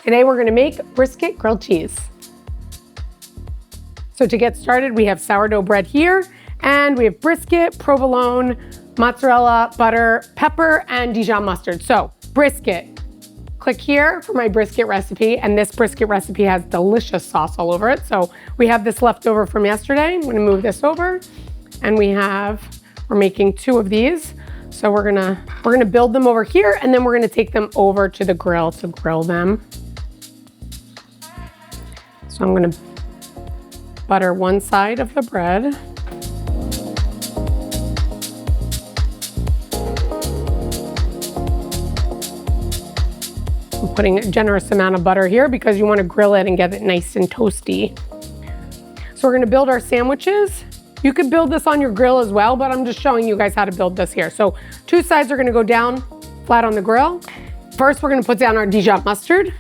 Today we're gonna make brisket grilled cheese. So to get started, we have sourdough bread here, and we have brisket, provolone, mozzarella, butter, pepper, and Dijon mustard. So brisket, click here for my brisket recipe, and this brisket recipe has delicious sauce all over it. So we have this left over from yesterday. I'm gonna move this over, and we're making 2 of these. So we're gonna build them over here, and then we're gonna take them over to the grill to grill them. So I'm gonna butter one side of the bread. I'm putting a generous amount of butter here because you want to grill it and get it nice and toasty. So we're going to build our sandwiches. You could build this on your grill as well, but I'm just showing you guys how to build this here. So 2 sides are going to go down flat on the grill. First, we're going to put down our Dijon mustard.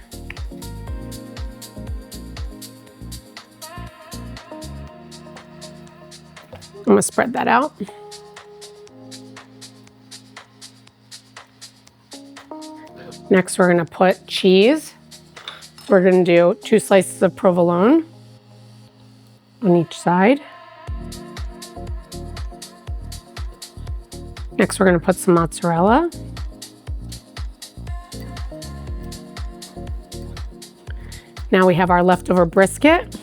I'm gonna spread that out. Next, we're gonna put cheese. We're gonna do 2 slices of provolone on each side. Next, we're gonna put some mozzarella. Now we have our leftover brisket.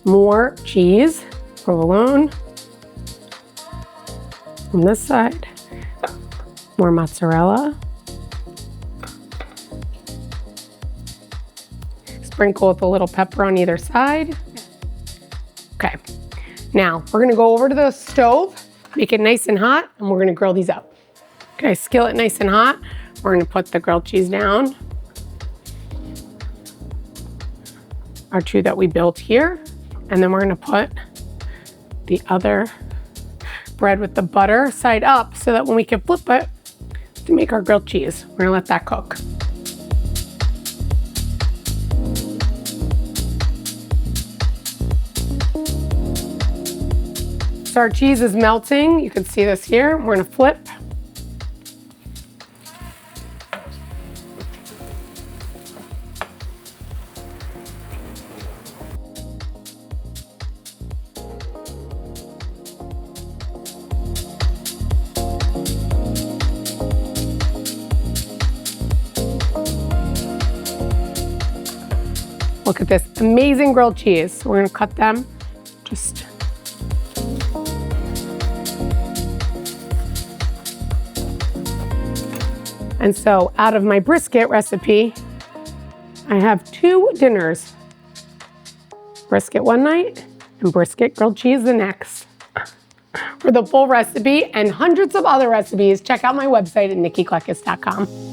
More cheese, provolone on this side, more mozzarella. Sprinkle with a little pepper on either side. Okay, now we're gonna go over to the stove, make it nice and hot, and we're gonna grill these up. Okay, skillet nice and hot. We're gonna put the grilled cheese down. Our 2 that we built here. And then we're gonna put the other bread with the butter side up so that when we can flip it to make our grilled cheese, we're gonna let that cook. So our cheese is melting. You can see this here. We're gonna flip. Look at this amazing grilled cheese. We're gonna cut them just. And so out of my brisket recipe, I have 2 dinners. Brisket one night and brisket grilled cheese the next. For the full recipe and hundreds of other recipes, check out my website at nikkikleckis.com.